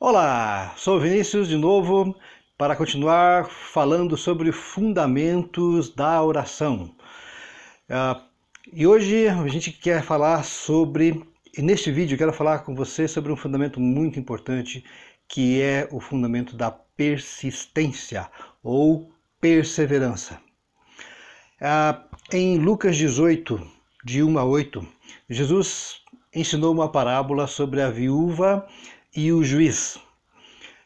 Olá, sou o Vinícius de novo para continuar falando sobre fundamentos da oração. E hoje a gente quer falar e neste vídeo eu quero falar com você sobre um fundamento muito importante, que é o fundamento da persistência ou perseverança. Em Lucas 18, de 1 a 8, Jesus ensinou uma parábola sobre a viúva e o juiz.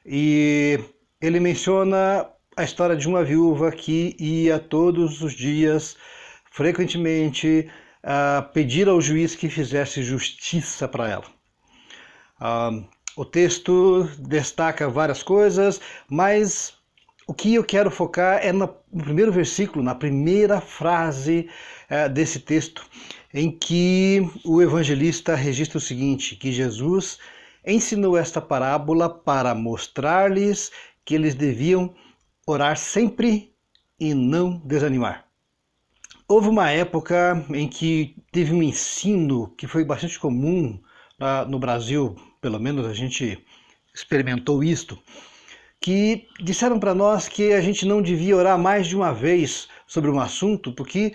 E ele menciona a história de uma viúva que ia todos os dias, frequentemente, pedir ao juiz que fizesse justiça para ela. O texto destaca várias coisas, mas o que eu quero focar é no primeiro versículo, na primeira frase desse texto, em que o evangelista registra o seguinte, que Jesus ensinou esta parábola para mostrar-lhes que eles deviam orar sempre e não desanimar. Houve uma época em que teve um ensino que foi bastante comum no Brasil, pelo menos a gente experimentou isto, que disseram para nós que a gente não devia orar mais de uma vez sobre um assunto, porque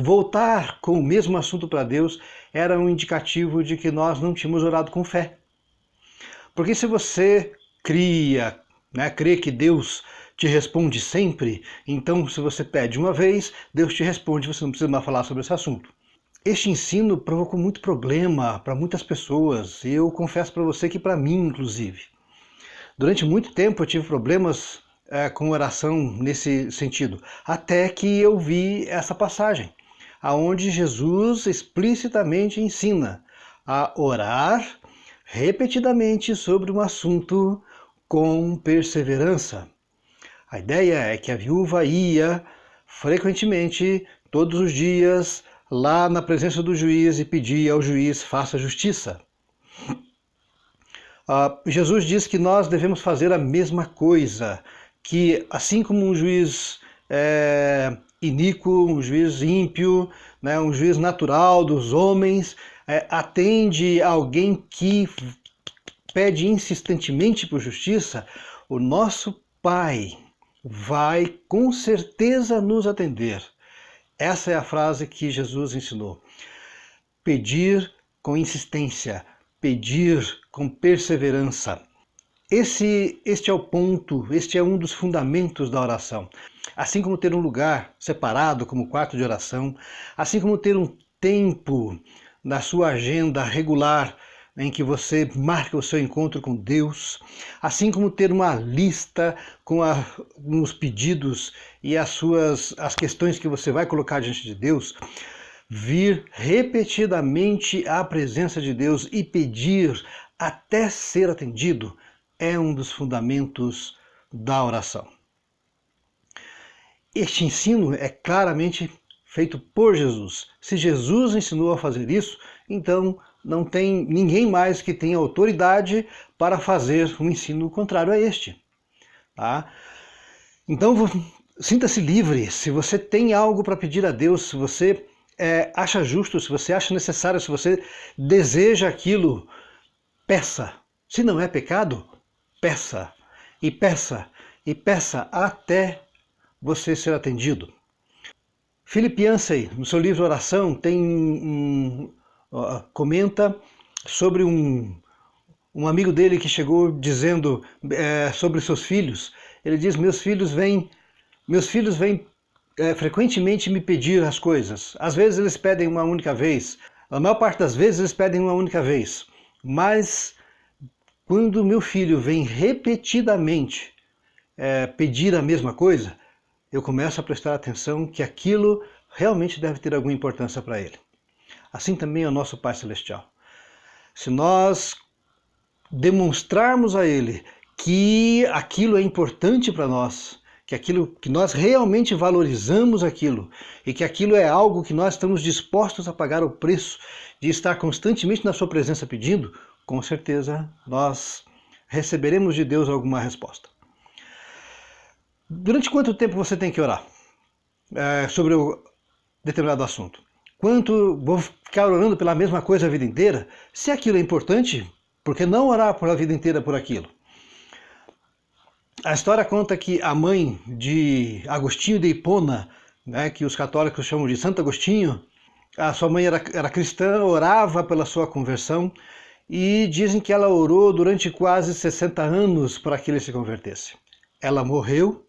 voltar com o mesmo assunto para Deus era um indicativo de que nós não tínhamos orado com fé. Porque se você crê que Deus te responde sempre, então se você pede uma vez, Deus te responde, você não precisa mais falar sobre esse assunto. Este ensino provocou muito problema para muitas pessoas, e eu confesso para você que para mim, inclusive. Durante muito tempo eu tive problemas com oração nesse sentido, até que eu vi essa passagem, onde Jesus explicitamente ensina a orar repetidamente sobre um assunto com perseverança. A ideia é que a viúva ia frequentemente, todos os dias, lá na presença do juiz e pedia ao juiz faça justiça. Jesus diz que nós devemos fazer a mesma coisa, que assim como um juiz iníquo, um juiz ímpio, um juiz natural dos homens, atende alguém que pede insistentemente por justiça, o nosso Pai vai com certeza nos atender. Essa é a frase que Jesus ensinou. Pedir com insistência, pedir com perseverança. Este é o ponto, este é um dos fundamentos da oração. Assim como ter um lugar separado como quarto de oração, assim como ter um tempo na sua agenda regular em que você marca o seu encontro com Deus, assim como ter uma lista com os pedidos e as questões que você vai colocar diante de Deus, vir repetidamente à presença de Deus e pedir até ser atendido é um dos fundamentos da oração. Este ensino é claramente feito por Jesus. Se Jesus ensinou a fazer isso, então não tem ninguém mais que tenha autoridade para fazer um ensino contrário a este. Tá? Então, sinta-se livre. Se você tem algo para pedir a Deus, se você acha justo, se você acha necessário, se você deseja aquilo, peça. Se não é pecado, peça. E peça. E peça até você ser atendido. Philip Yancey, no seu livro Oração, comenta sobre um amigo dele que chegou dizendo sobre seus filhos. Ele diz, meus filhos vêm frequentemente me pedir as coisas. Às vezes eles pedem uma única vez, a maior parte das vezes eles pedem uma única vez. Mas quando meu filho vem repetidamente pedir a mesma coisa, eu começo a prestar atenção que aquilo realmente deve ter alguma importância para ele. Assim também é o nosso Pai Celestial. Se nós demonstrarmos a Ele que aquilo é importante para nós, que nós realmente valorizamos aquilo, e que aquilo é algo que nós estamos dispostos a pagar o preço de estar constantemente na sua presença pedindo, com certeza nós receberemos de Deus alguma resposta. Durante quanto tempo você tem que orar sobre determinado assunto? Vou ficar orando pela mesma coisa a vida inteira? Se aquilo é importante, Por que não orar por a vida inteira por aquilo? A história conta que a mãe de Agostinho de Hipona, né, que os católicos chamam de Santo Agostinho, a sua mãe era cristã, orava pela sua conversão e dizem que ela orou durante quase 60 anos para que ele se convertesse. Ela morreu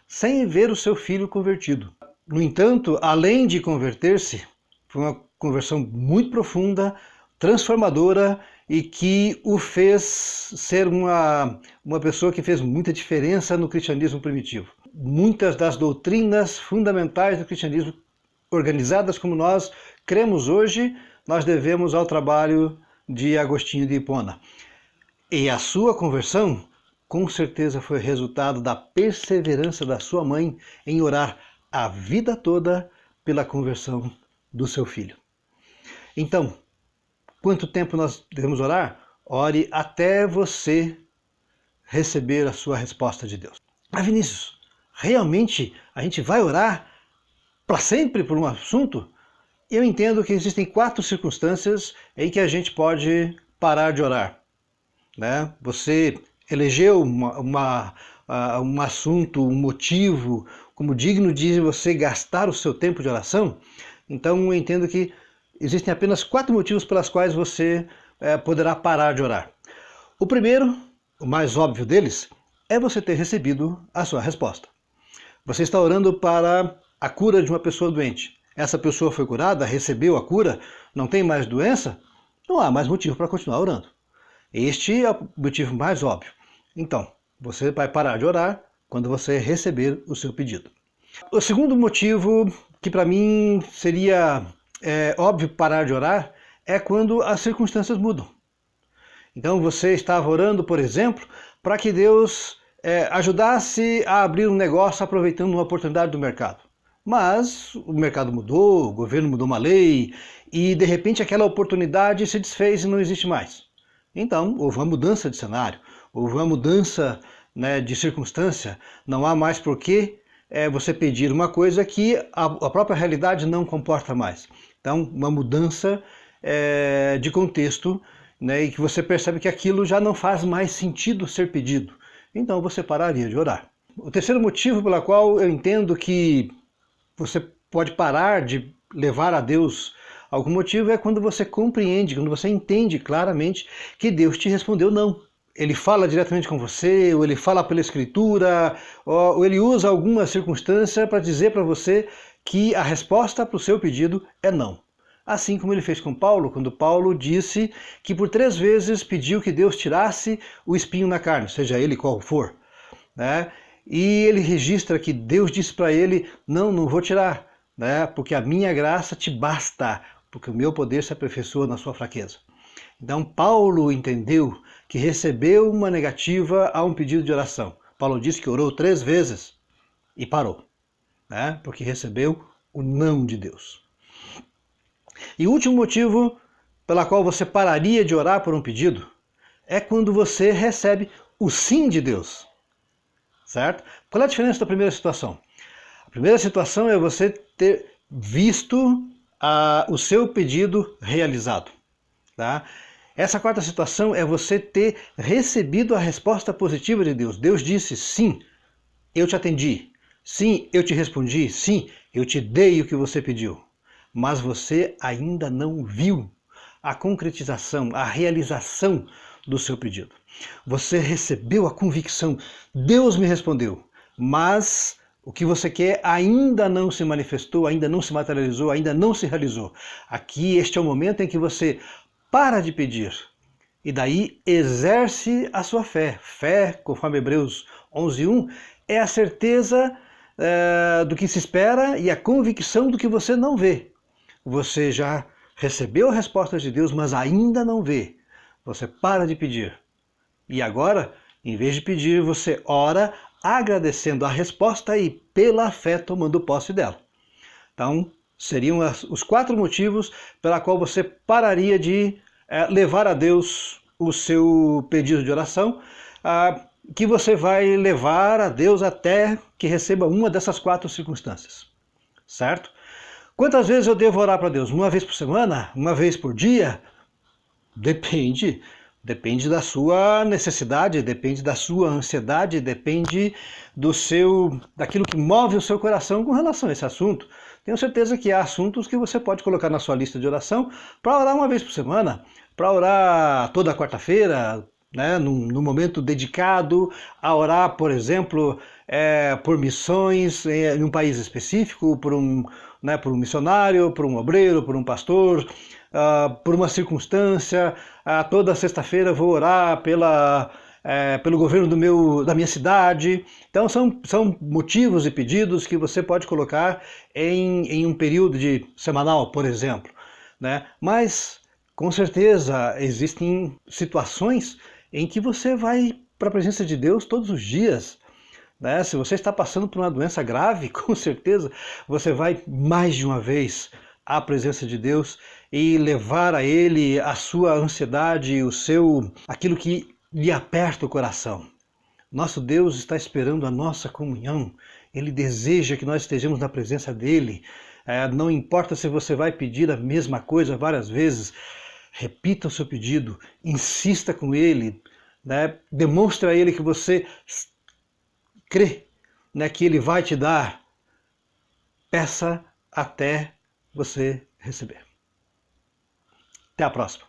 sem ver o seu filho convertido. No entanto, além de converter-se, foi uma conversão muito profunda, transformadora e que o fez ser uma pessoa que fez muita diferença no cristianismo primitivo. Muitas das doutrinas fundamentais do cristianismo, organizadas como nós cremos hoje, nós devemos ao trabalho de Agostinho de Hipona. E a sua conversão, com certeza, foi resultado da perseverança da sua mãe em orar a vida toda pela conversão do seu filho. Então, quanto tempo nós devemos orar? Ore até você receber a sua resposta de Deus. Mas Vinícius, realmente a gente vai orar para sempre por um assunto? Eu entendo que existem 4 circunstâncias em que a gente pode parar de orar. Né? Você elegeu um assunto, um motivo como digno de você gastar o seu tempo de oração? Então eu entendo que existem apenas 4 motivos pelas quais você poderá parar de orar. O primeiro, o mais óbvio deles, é você ter recebido a sua resposta. Você está orando para a cura de uma pessoa doente. Essa pessoa foi curada, recebeu a cura, não tem mais doença? Não há mais motivo para continuar orando. Este é o motivo mais óbvio. Então, você vai parar de orar quando você receber o seu pedido. O segundo motivo, que para mim seria óbvio parar de orar, é quando as circunstâncias mudam. Então você estava orando, por exemplo, para que Deus ajudasse a abrir um negócio aproveitando uma oportunidade do mercado. Mas o mercado mudou, o governo mudou uma lei e de repente aquela oportunidade se desfez e não existe mais. Então houve uma mudança de cenário, houve uma mudança, né, de circunstância, não há mais por que você pedir uma coisa que a própria realidade não comporta mais. Então uma mudança de contexto, né, e que você percebe que aquilo já não faz mais sentido ser pedido. Então você pararia de orar. O terceiro motivo pelo qual eu entendo que você pode parar de levar a Deus algum motivo é quando você compreende, quando você entende claramente que Deus te respondeu não. Ele fala diretamente com você, ou ele fala pela Escritura, ou ele usa alguma circunstância para dizer para você que a resposta para o seu pedido é não. Assim como ele fez com Paulo, quando Paulo disse que por 3 vezes pediu que Deus tirasse o espinho na carne, seja ele qual for, né? E ele registra que Deus disse para ele, não vou tirar, né? Porque a minha graça te basta, porque o meu poder se aperfeiçoa na sua fraqueza. Então Paulo entendeu que recebeu uma negativa a um pedido de oração. Paulo disse que orou 3 vezes e parou, né? Porque recebeu o não de Deus. E o último motivo pela qual você pararia de orar por um pedido é quando você recebe o sim de Deus. Certo? Qual é a diferença da primeira situação? A primeira situação é você ter visto o seu pedido realizado. Tá? Essa quarta situação é você ter recebido a resposta positiva de Deus. Deus disse, sim, eu te atendi. Sim, eu te respondi. Sim, eu te dei o que você pediu. Mas você ainda não viu a concretização, a realização do seu pedido. Você recebeu a convicção, Deus me respondeu, mas o que você quer ainda não se manifestou, ainda não se materializou, ainda não se realizou. Aqui este é o momento em que você para de pedir e daí exerce a sua fé. Fé, conforme Hebreus 11:1, é a certeza do que se espera e a convicção do que você não vê. Você já recebeu a resposta de Deus, mas ainda não vê. Você para de pedir. E agora, em vez de pedir, você ora agradecendo a resposta e pela fé tomando posse dela. Então, seriam os 4 motivos pela qual você pararia de levar a Deus o seu pedido de oração, que você vai levar a Deus até que receba uma dessas 4 circunstâncias. Certo? Quantas vezes eu devo orar para Deus? Uma vez por semana? Uma vez por dia? Depende Depende da sua necessidade, depende da sua ansiedade, depende daquilo que move o seu coração com relação a esse assunto. Tenho certeza que há assuntos que você pode colocar na sua lista de oração para orar uma vez por semana, para orar toda quarta-feira, né, num momento dedicado a orar, por exemplo, por missões em um país específico, por um missionário, por um obreiro, por um pastor, por uma circunstância. Toda sexta-feira vou orar pelo governo da minha cidade. Então são motivos e pedidos que você pode colocar em um período semanal, por exemplo, né? Mas com certeza existem situações em que você vai para a presença de Deus todos os dias, né? Se você está passando por uma doença grave, com certeza você vai mais de uma vez à presença de Deus e levar a Ele a sua ansiedade, aquilo que lhe aperta o coração. Nosso Deus está esperando a nossa comunhão. Ele deseja que nós estejamos na presença dEle. Não importa se você vai pedir a mesma coisa várias vezes, repita o seu pedido, insista com Ele, né? Demonstre a Ele que você crê, né, que Ele vai te dar. Peça até você receber. Até a próxima.